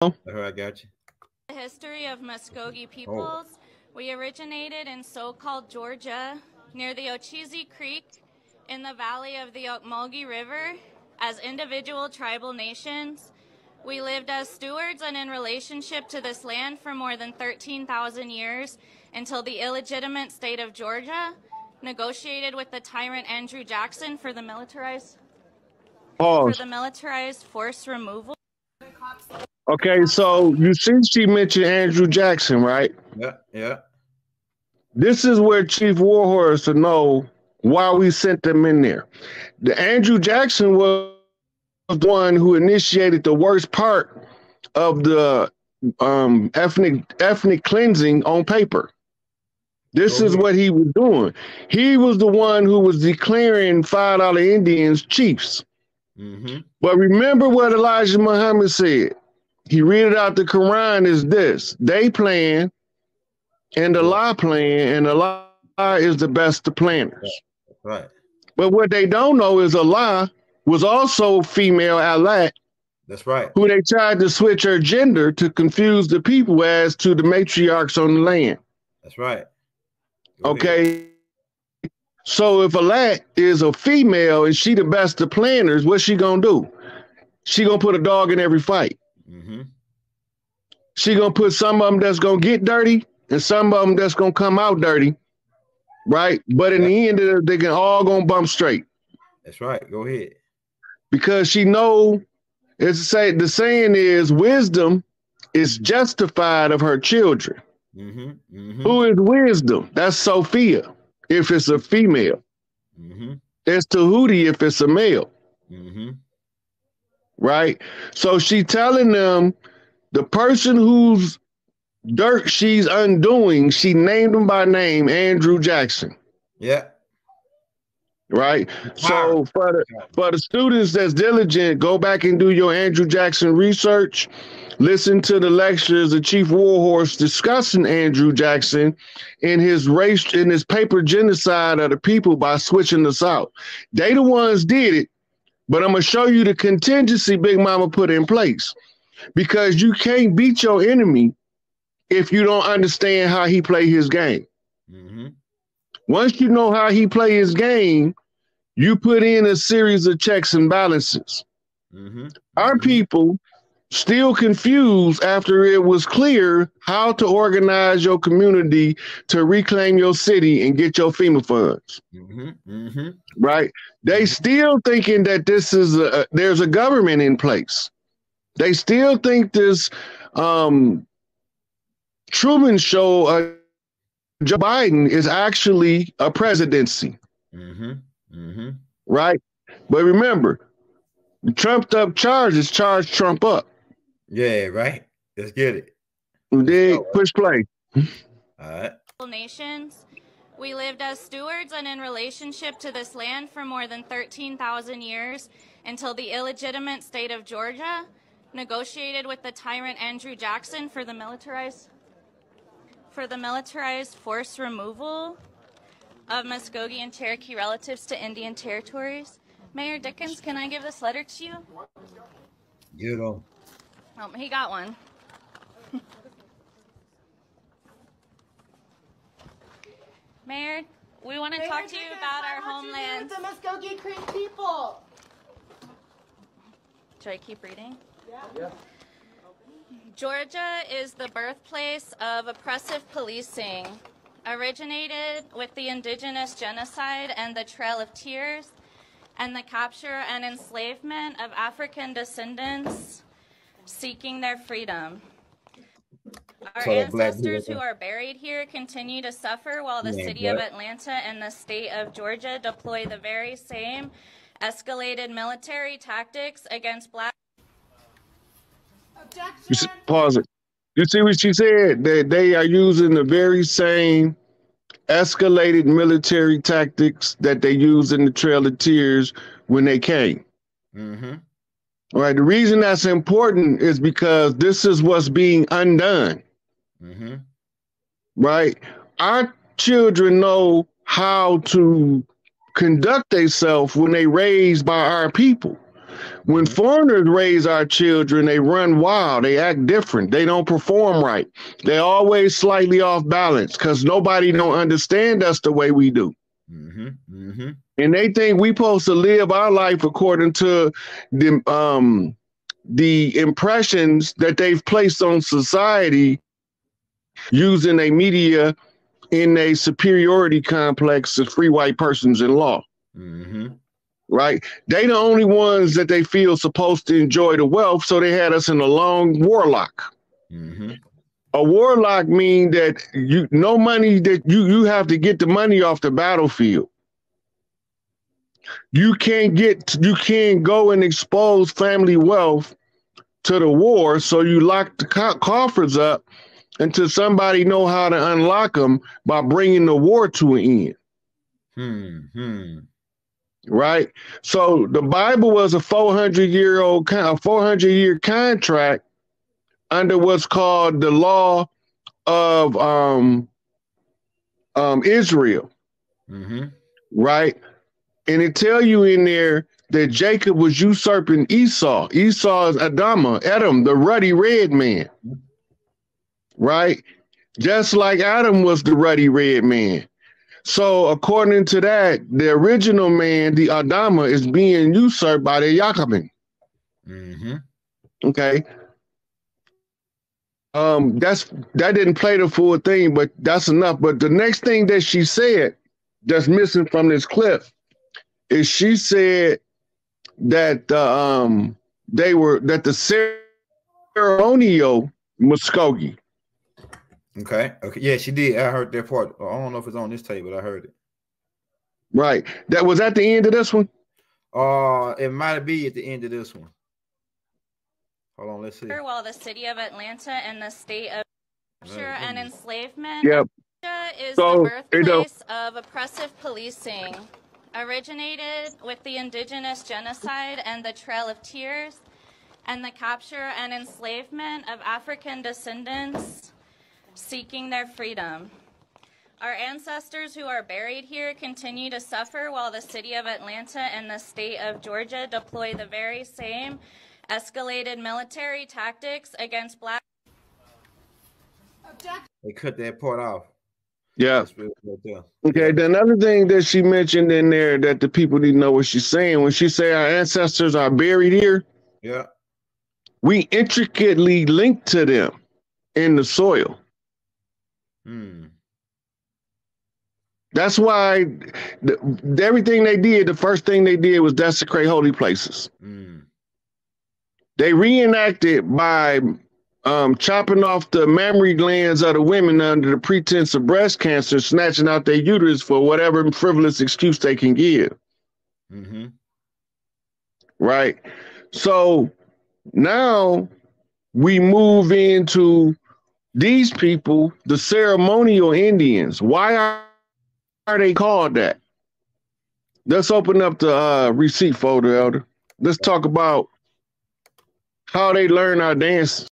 I got you. The history of Muskogee Oh, peoples. We originated in so-called Georgia, near the Ochese Creek, in the valley of the Okmulgee River, as individual tribal nations. We lived as stewards and in relationship to this land for more than 13,000 years until the illegitimate state of Georgia negotiated with the tyrant Andrew Jackson for the Pause. militarized force removal. Okay, so you see she mentioned Andrew Jackson, right? yeah. This is where Chief Warhorse to know why we sent them in there. The Andrew Jackson was the one who initiated the worst part of the ethnic cleansing on paper. This Go is ahead. what he was doing. He was the one who was declaring $5 Indians chiefs. Mm-hmm. But remember what Elijah Muhammad said. He read out the Quran is this. They plan and the Yeah. lie plan, and the lie is the best of planners. Right. But what they don't know is Allah was also female Alat, That's right. who they tried to switch her gender to confuse the people as to the matriarchs on the land. That's right. Go ahead. Okay. So if Alat is a female and she the best of planners, what's she gonna do? She gonna put a dog in every fight. Mm-hmm. She gonna put some of them that's gonna get dirty and some of them that's gonna come out dirty, right? But in Yeah. the end, they can all gonna bump straight That's right. Go ahead. because she know. The saying is wisdom is justified of her children. Mm-hmm. Mm-hmm. Who is wisdom? That's Sophia if it's a female. Mm-hmm. It's Tahuti if it's a male, Mm-hmm. right? So she telling them the person whose dirt she's undoing, she named him by name, Andrew Jackson, Yeah. right? So Power. for the students that's diligent, go back and do your Andrew Jackson research. Listen to the lectures of Chief Warhorse discussing Andrew Jackson in his paper genocide of the people by switching us out. They the ones did it, but I'm gonna show you the contingency Big Mama put in place because you can't beat your enemy if you don't understand how he play his game. Mm-hmm. Once you know how he play his game, you put in a series of checks and balances. Mm-hmm. Our people still confused after it was clear how to organize your community to reclaim your city and get your FEMA funds, Mm-hmm. Mm-hmm. right? They still thinking that there's a government in place. They still think this Truman Show, Joe Biden is actually a presidency, Mm-hmm. Mm-hmm. right? But remember, the trumped up charges charge Trump up. Yeah, right. Let's get it. Dig, push play. All right. Nations. We lived as stewards and in relationship to this land for more than 13,000 years until the illegitimate state of Georgia negotiated with the tyrant Andrew Jackson for the militarized force removal of Muskogee and Cherokee relatives to Indian territories. Mayor Dickens, can I give this letter to you? Get on. He got one. Mayor, we want to talk to you about our homeland. The Muskogee Creek people. Should I keep reading? Yeah. Georgia is the birthplace of oppressive policing, originated with the indigenous genocide and the Trail of Tears, and the capture and enslavement of African descendants seeking their freedom. Our So that black ancestors people- who are buried here continue to suffer while the Yeah, city of black- Atlanta and the state of Georgia deploy the very same escalated military tactics against black. Pause it. You see what she said? That they are using the very same escalated military tactics that they used in the Trail of Tears when they came. Mm-hmm. All right. The reason that's important is because this is what's being undone. Mm-hmm. Right? Our children know how to conduct themselves when they raised by our people. When foreigners raise our children, they run wild. They act different. They don't perform right. They always slightly off balance because nobody don't understand us the way we do. And they think we supposed to live our life according to the impressions that they've placed on society using a media in a superiority complex of free white persons in law. Right? They the only ones that they feel supposed to enjoy the wealth, so they had us in a long warlock. A warlock means that you have to get the money off the battlefield. You can't go and expose family wealth to the war, so you lock the coffers up until somebody know how to unlock them by bringing the war to an end. Right? So the Bible was a 400-year contract under what's called the law of Israel. Right? And it tell you in there that Jacob was usurping Esau. Esau is Edom, the ruddy red man. Right? Just like Adam was the ruddy red man. So according to that, the original man, the Adama, is being usurped by the Jacobin. Okay. That didn't play the full thing, but that's enough. But the next thing that she said that's missing from this clip is she said that the ceremonial Muskogee. Okay. Yeah, she did. I heard that part. I don't know if it's on this tape, but I heard it. Right. That was at the end of this one? It might be at the end of this one. Hold on, let's see. While the city of Atlanta and the state of capture and enslavement is the birthplace of oppressive policing, originated with the indigenous genocide and the Trail of Tears, and the capture and enslavement of African descendants seeking their freedom. Our ancestors who are buried here continue to suffer while the city of Atlanta and the state of Georgia deploy the very same escalated military tactics against Black. They cut that part off. Yeah. Okay, the another thing that she mentioned in there that the people need to know what she's saying, when she say our ancestors are buried here, we intricately linked to them in the soil. That's why everything they did, the first thing they did was desecrate holy places. They reenacted by chopping off the mammary glands of the women under the pretense of breast cancer, snatching out their uterus for whatever frivolous excuse they can give. Right? So now we move into these people, the ceremonial Indians. Why are they called that? Let's open up the receipt folder, Elder. Let's talk about how they learn our dances.